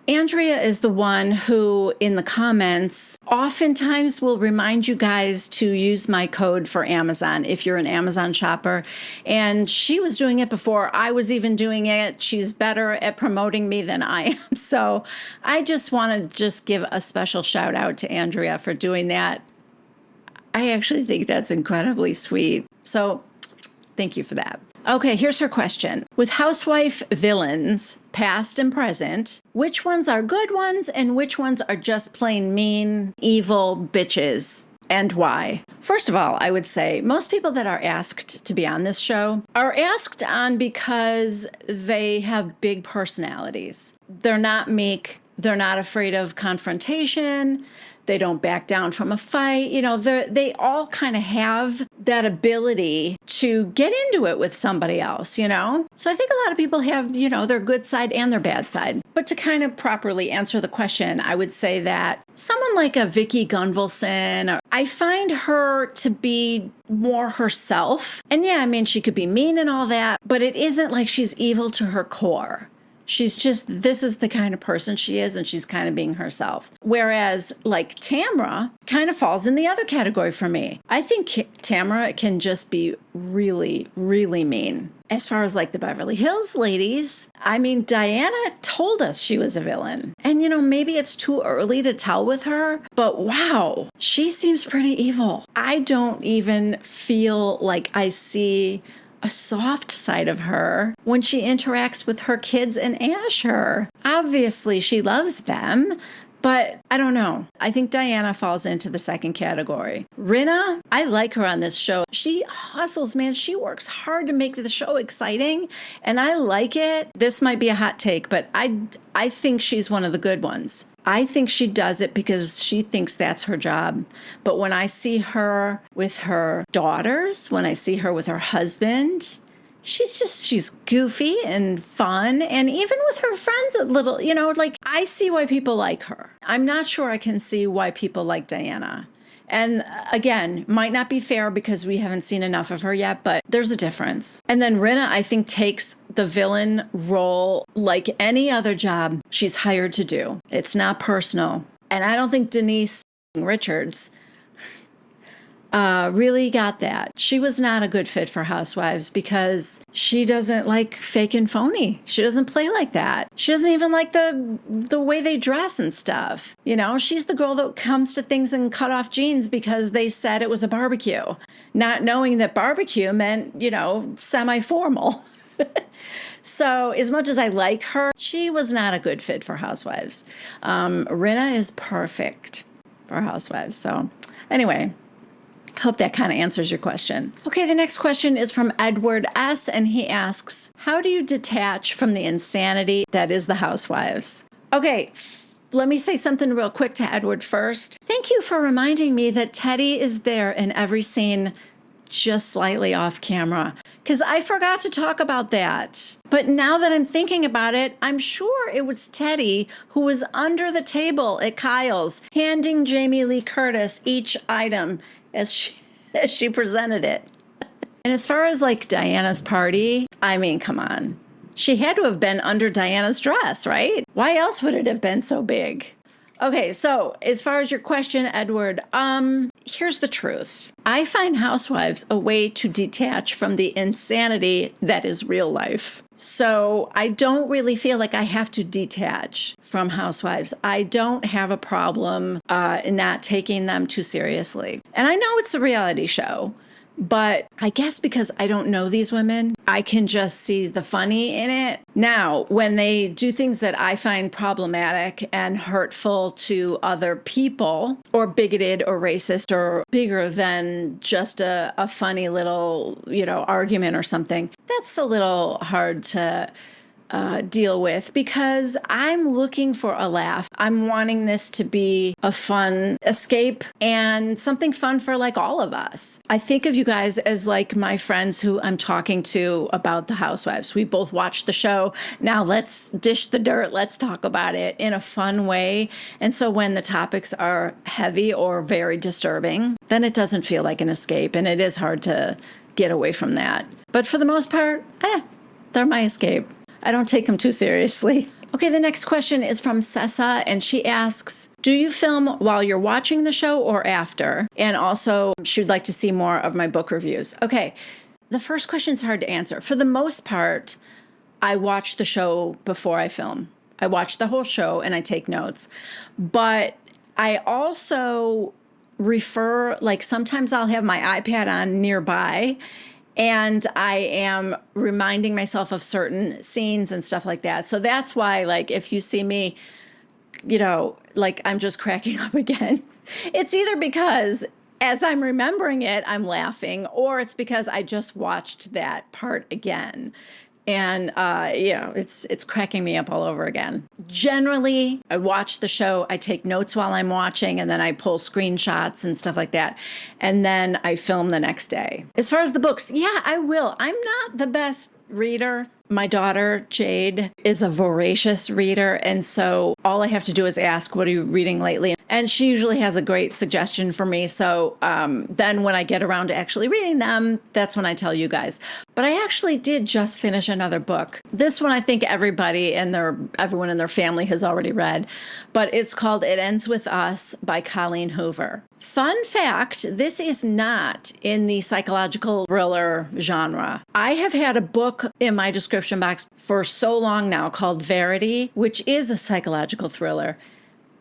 Andrea is the one who, in the comments, oftentimes will remind you guys to use my code for Amazon if you're an Amazon shopper. And she was doing it before I was even doing it. She's better at promoting me than I am. So I just want to give a special shout out to Andrea for doing that. I actually think that's incredibly sweet. So thank you for that. Okay, here's her question. With housewife villains, past and present, which ones are good ones and which ones are just plain mean, evil bitches? And why? First of all, I would say most people that are asked to be on this show are asked on because they have big personalities. They're not meek. They're not afraid of confrontation. They don't back down from a fight. You know, they all kind of have that ability to get into it with somebody else, you know? So I think a lot of people have, you know, their good side and their bad side. But to kind of properly answer the question, I would say that someone like a Vicky Gunvalson, I find her to be more herself. And yeah, I mean, she could be mean and all that, but it isn't like she's evil to her core. She's just, this is the kind of person she is, and she's kind of being herself. Whereas, like, Tamra kind of falls in the other category for me. I think Tamra can just be really, really mean. As far as, like, the Beverly Hills ladies, I mean, Diana told us she was a villain. And, you know, maybe it's too early to tell with her, but wow, she seems pretty evil. I don't even feel like I see a soft side of her when she interacts with her kids and Asher. Obviously, she loves them, but I don't know. I think Diana falls into the second category. Rinna, I like her on this show. She hustles, man. She works hard to make the show exciting, and I like it. This might be a hot take, but I think she's one of the good ones. I think she does it because she thinks that's her job. But when I see her with her daughters, when I see her with her husband, she's goofy and fun. And even with her friends a little, you know, like I see why people like her. I'm not sure I can see why people like Diana. And again, might not be fair because we haven't seen enough of her yet, but there's a difference. And then Rinna, I think, takes the villain role like any other job she's hired to do. It's not personal. And I don't think Denise Richards really got that. She was not a good fit for Housewives because she doesn't like fake and phony. She doesn't play like that. She doesn't even like the way they dress and stuff. You know, she's the girl that comes to things in cut-off jeans because they said it was a barbecue, not knowing that barbecue meant, you know, semi-formal. So as much as I like her, she was not a good fit for Housewives. Rinna is perfect for Housewives. So anyway, hope that kind of answers your question. Okay, the next question is from Edward S., and he asks, how do you detach from the insanity that is the Housewives? Okay, let me say something real quick to Edward first. Thank you for reminding me that Teddy is there in every scene, just slightly off camera, because I forgot to talk about that. But now that I'm thinking about it, I'm sure it was Teddy who was under the table at Kyle's, handing Jamie Lee Curtis each item as she presented it. And as far as like Diana's party, I mean, come on. She had to have been under Diana's dress, right? Why else would it have been so big? Okay, so as far as your question, Edward, here's the truth. I find Housewives a way to detach from the insanity that is real life. So I don't really feel like I have to detach from Housewives. I don't have a problem in not taking them too seriously. And I know it's a reality show, but I guess because I don't know these women, I can just see the funny in it. Now, when they do things that I find problematic and hurtful to other people, or bigoted or racist or bigger than just a funny little, argument or something, that's a little hard to deal with because I'm looking for a laugh. I'm wanting this to be a fun escape and something fun for like all of us. I think of you guys as like my friends who I'm talking to about the Housewives. We both watch the show. Now let's dish the dirt. Let's talk about it in a fun way. And so when the topics are heavy or very disturbing, then it doesn't feel like an escape and it is hard to get away from that. But for the most part, they're my escape. I don't take them too seriously. Okay, the next question is from Sessa, and she asks, do you film while you're watching the show or after? And also, she'd like to see more of my book reviews. Okay, the first question is hard to answer. For the most part, I watch the show before I film. I watch the whole show and I take notes. But I also refer, like sometimes I'll have my iPad on nearby and I am reminding myself of certain scenes and stuff like that. So that's why, like, if you see me, like I'm just cracking up again, it's either because as I'm remembering it, I'm laughing, or it's because I just watched that part again. And, it's cracking me up all over again. Generally, I watch the show, I take notes while I'm watching, and then I pull screenshots and stuff like that. And then I film the next day. As far as the books, yeah, I will. I'm not the best reader. My daughter, Jade, is a voracious reader. And so all I have to do is ask, what are you reading lately? And she usually has a great suggestion for me. So then when I get around to actually reading them, that's when I tell you guys. But I actually did just finish another book. This one I think everyone in their family has already read. But it's called It Ends With Us by Colleen Hoover. Fun fact, this is not in the psychological thriller genre. I have had a book in my description box for so long now called Verity, which is a psychological thriller,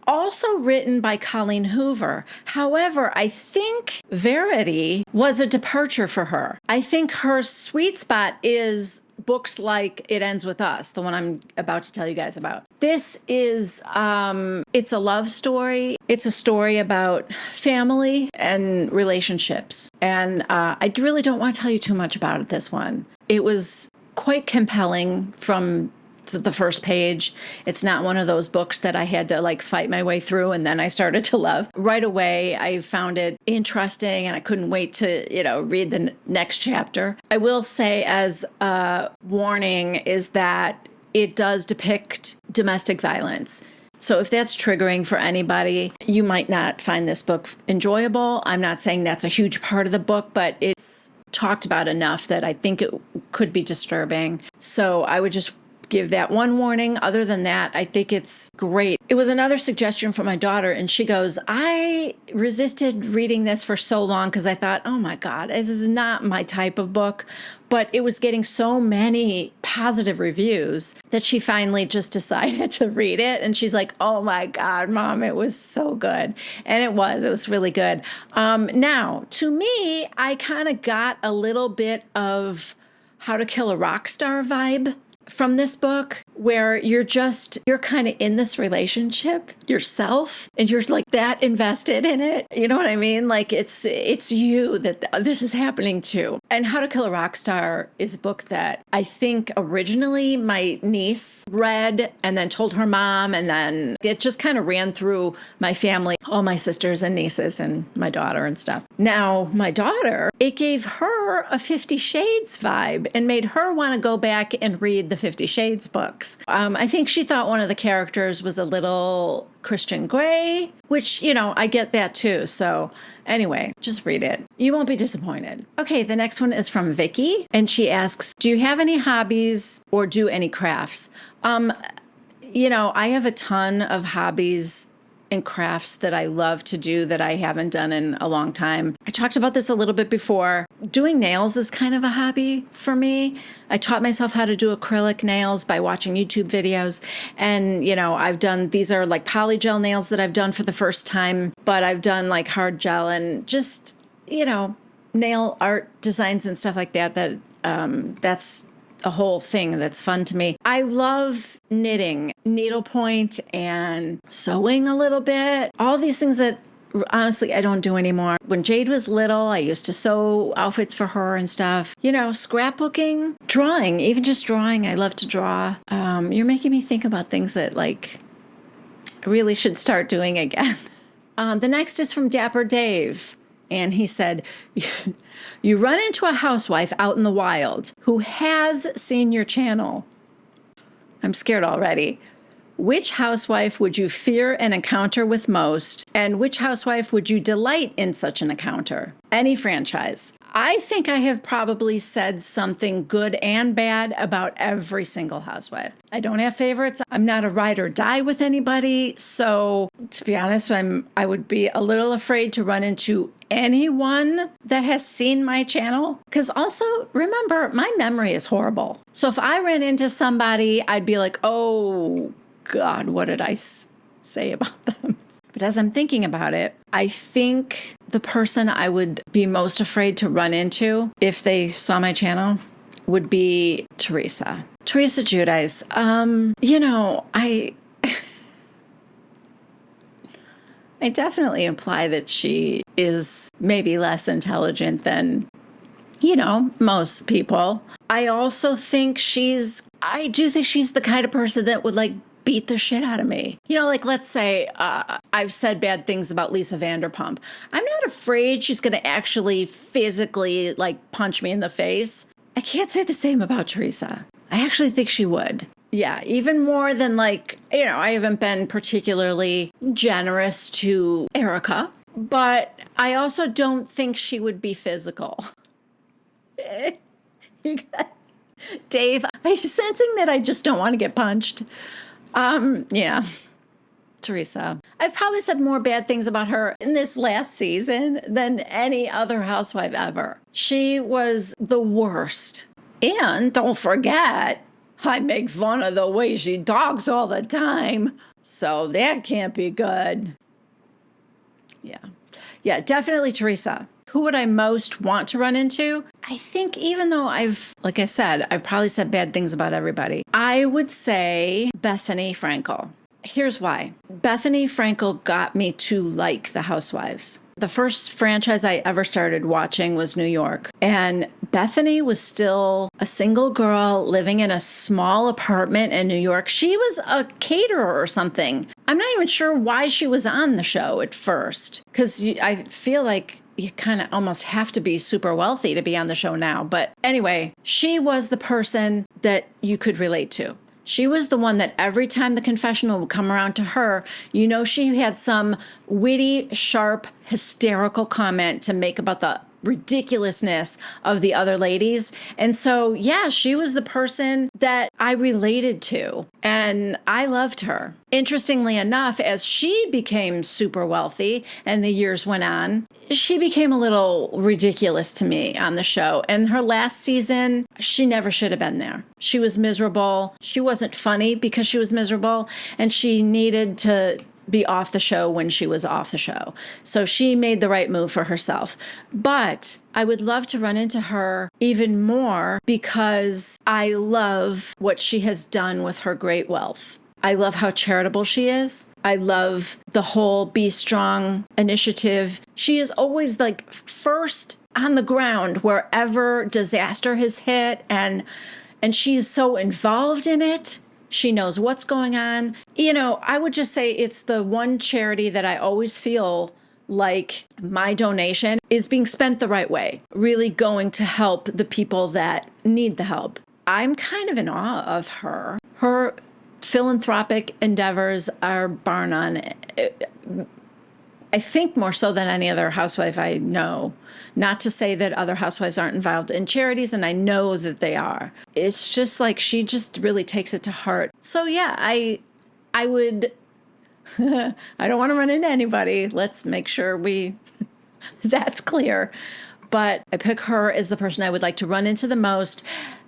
also written by Colleen Hoover. However, I think Verity was a departure for her. I think her sweet spot is books like It Ends With Us, the one I'm about to tell you guys about. This is, it's a love story. It's a story about family and relationships. And I really don't want to tell you too much about this one. It was quite compelling from the first page. It's not one of those books that I had to like fight my way through and then I started to love. Right away, I found it interesting and I couldn't wait to, read the next chapter. I will say as a warning is that it does depict domestic violence. So if that's triggering for anybody, you might not find this book enjoyable. I'm not saying that's a huge part of the book, but it's talked about enough that I think it could be disturbing. So I would just give that one warning. Other than that, I think it's great. It was another suggestion from my daughter, and she goes, I resisted reading this for so long because I thought, oh my God, this is not my type of book. But it was getting so many positive reviews that she finally just decided to read it. And she's like, oh my God, Mom, it was so good. And it was really good. Now, to me, I kind of got a little bit of How to Kill a Rock Star vibe from this book, where you're kind of in this relationship yourself and you're like that invested in it. You know what I mean? Like it's you that this is happening to. And How to Kill a Rock Star is a book that I think originally my niece read and then told her mom, and then it just kind of ran through my family, all my sisters and nieces and my daughter and stuff. Now, my daughter, it gave her a 50 Shades vibe and made her want to go back and read the 50 Shades books. I think she thought one of the characters was a little Christian Grey, which, I get that too. So anyway, just read it. You won't be disappointed. Okay, the next one is from Vicky, and she asks, do you have any hobbies or do any crafts? I have a ton of hobbies and crafts that I love to do that I haven't done in a long time. I talked about this a little bit before. Doing nails is kind of a hobby for me. I taught myself how to do acrylic nails by watching YouTube videos. And, these are like polygel nails that I've done for the first time, but I've done like hard gel and just, nail art designs and stuff like that, that's a whole thing that's fun to me. I love knitting, needlepoint, and sewing a little bit. All these things that honestly I don't do anymore. When Jade was little, I used to sew outfits for her and stuff. Scrapbooking, drawing, even just drawing. I love to draw. You're making me think about things that I really should start doing again. The next is from Dapper Dave. And he said, you run into a housewife out in the wild who has seen your channel. I'm scared already. Which housewife would you fear an encounter with most? And which housewife would you delight in such an encounter? Any franchise. I think I have probably said something good and bad about every single housewife. I don't have favorites. I'm not a ride or die with anybody. So to be honest, I would be a little afraid to run into anyone that has seen my channel. Because also, remember, my memory is horrible. So if I ran into somebody, I'd be like, oh God, what did I say about them? But as I'm thinking about it, I think the person I would be most afraid to run into if they saw my channel would be Teresa Giudice. I definitely imply that she is maybe less intelligent than, most people. I also think I do think she's the kind of person that would beat the shit out of me. Let's say I've said bad things about Lisa Vanderpump. I'm not afraid she's going to actually physically punch me in the face. I can't say the same about Teresa. I actually think she would. Yeah, even more than I haven't been particularly generous to Erica, but I also don't think she would be physical. Dave, are you sensing that I just don't want to get punched? Yeah. Teresa. I've probably said more bad things about her in this last season than any other housewife ever. She was the worst. And don't forget, I make fun of the way she talks all the time. So that can't be good. Yeah, definitely Teresa. Who would I most want to run into? I think even though I've probably said bad things about everybody, I would say Bethany Frankel. Here's why. Bethany Frankel got me to like the Housewives. The first franchise I ever started watching was New York. And Bethany was still a single girl living in a small apartment in New York. She was a caterer or something. I'm not even sure why she was on the show at first, because I feel like you kind of almost have to be super wealthy to be on the show now. But anyway, she was the person that you could relate to. She was the one that every time the confessional would come around to her, she had some witty, sharp, hysterical comment to make about the ridiculousness of the other ladies. And so, yeah, she was the person that I related to, and I loved her. Interestingly enough, as she became super wealthy and the years went on, she became a little ridiculous to me on the show. And her last season, she never should have been there. She was miserable. She wasn't funny because she was miserable, and she needed to be off the show when she was off the show. So she made the right move for herself. But I would love to run into her even more because I love what she has done with her great wealth. I love how charitable she is. I love the whole Be Strong initiative. She is always like first on the ground wherever disaster has hit, and she's so involved in it. She knows what's going on. You know, I would just say it's the one charity that I always feel like my donation is being spent the right way, really going to help the people that need the help. I'm kind of in awe of her. Her philanthropic endeavors are bar none. I think more so than any other housewife I know. Not to say that other housewives aren't involved in charities, and I know that they are. It's just like she just really takes it to heart. So yeah, I would, I don't want to run into anybody. Let's make sure that's clear. But I pick her as the person I would like to run into the most,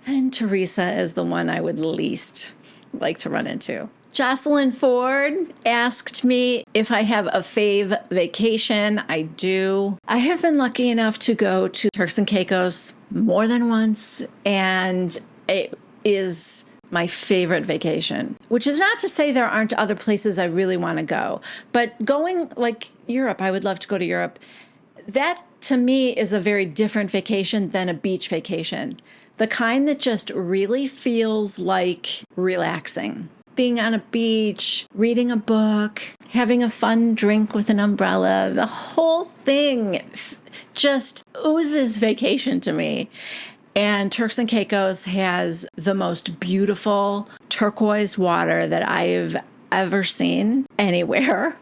and Teresa as the one I would least like to run into. Jocelyn Ford asked me if I have a fave vacation. I do. I have been lucky enough to go to Turks and Caicos more than once, and it is my favorite vacation, which is not to say there aren't other places I really want to go. But going like Europe, I would love to go to Europe. That to me is a very different vacation than a beach vacation. The kind that just really feels like relaxing. Being on a beach, reading a book, having a fun drink with an umbrella, the whole thing just oozes vacation to me. And Turks and Caicos has the most beautiful turquoise water that I've ever seen anywhere.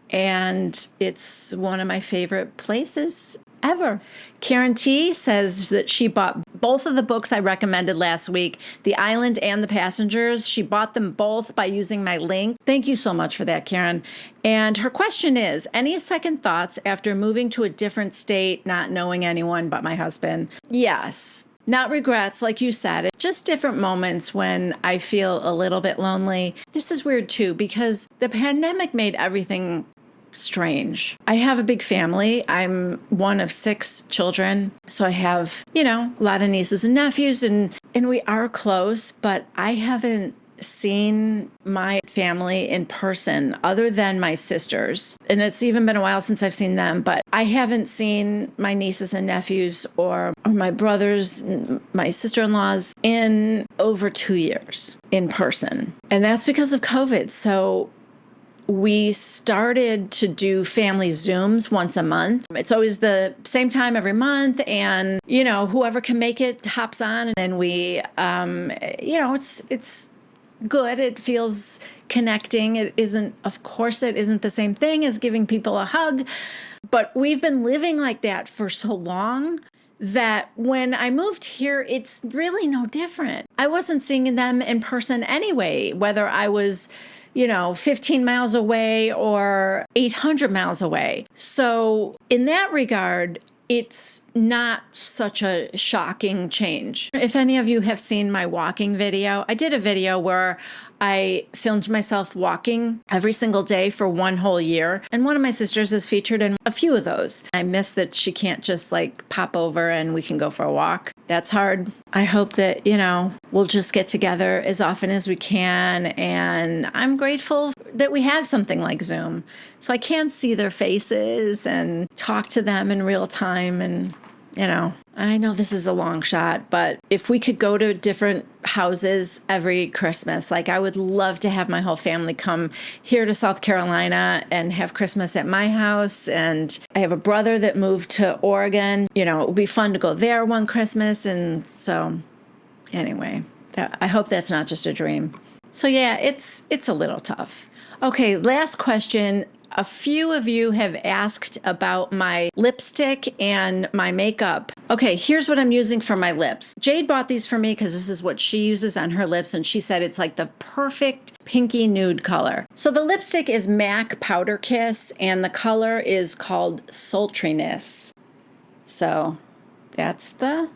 And it's one of my favorite places ever. Karen T says that she bought both of the books I recommended last week, The Island and The Passengers. She bought them both by using my link. Thank you so much for that, Karen. And her question is, any second thoughts after moving to a different state, not knowing anyone but my husband? Yes. Not regrets, like you said, just different moments when I feel a little bit lonely. This is weird too, because the pandemic made everything strange. I have a big family. I'm one of 6 children. So I have, a lot of nieces and nephews, and we are close, but I haven't seen my family in person other than my sisters. And it's even been a while since I've seen them, but I haven't seen my nieces and nephews or my brothers, my sister-in-laws in over 2 years in person. And that's because of COVID. So we started to do family Zooms once a month. It's always the same time every month. And, whoever can make it hops on. And we, it's good. It feels connecting. It isn't the same thing as giving people a hug. But we've been living like that for so long that when I moved here, it's really no different. I wasn't seeing them in person anyway, whether I was 15 miles away or 800 miles away. So in that regard, it's not such a shocking change. If any of you have seen my walking video, I did a video where I filmed myself walking every single day for one whole year. And one of my sisters is featured in a few of those. I miss that she can't just pop over and we can go for a walk. That's hard. I hope that, we'll just get together as often as we can. And I'm grateful that we have something like Zoom. So I can see their faces and talk to them in real time. And, I know this is a long shot, but if we could go to different houses every Christmas, I would love to have my whole family come here to South Carolina and have Christmas at my house. And I have a brother that moved to Oregon. It would be fun to go there one Christmas. And so anyway, I hope that's not just a dream. So yeah, it's a little tough. Okay, last question. A few of you have asked about my lipstick and my makeup. Okay, here's what I'm using for my lips. Jade bought these for me because this is what she uses on her lips, and she said it's like the perfect pinky nude color. So the lipstick is MAC Powder Kiss, and the color is called Sultriness. So that's the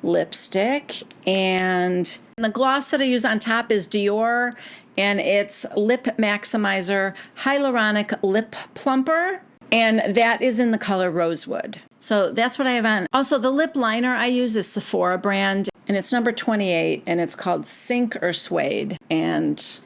lipstick. And the gloss that I use on top is Dior, and it's Lip Maximizer Hyaluronic Lip Plumper, and that is in the color Rosewood. So that's what I have on. Also, the lip liner I use is Sephora brand, and it's number 28, and it's called Sink or Suede. And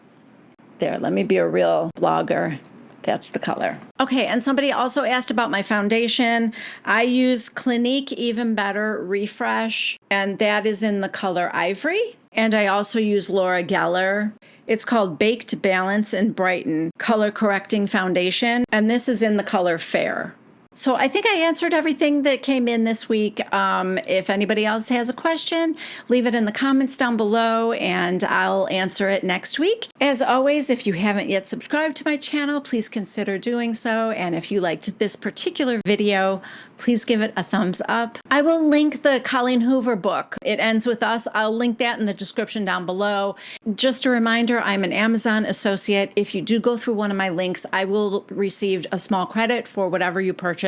there, let me be a real blogger. That's the color. Okay, and somebody also asked about my foundation. I use Clinique Even Better Refresh, and that is in the color Ivory. And I also use Laura Geller. It's called Baked Balance and Brighten Color Correcting Foundation, and this is in the color Fair. So I think I answered everything that came in this week. If anybody else has a question, leave it in the comments down below and I'll answer it next week. As always, if you haven't yet subscribed to my channel, please consider doing so. And if you liked this particular video, please give it a thumbs up. I will link the Colleen Hoover book. It Ends With Us. I'll link that in the description down below. Just a reminder, I'm an Amazon associate. If you do go through one of my links, I will receive a small credit for whatever you purchase.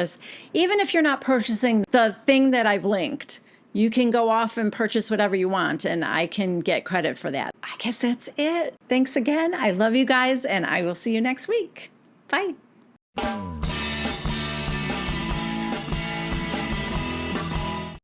Even if you're not purchasing the thing that I've linked, you can go off and purchase whatever you want, and I can get credit for that. I guess that's it. Thanks again. I love you guys, and I will see you next week. Bye.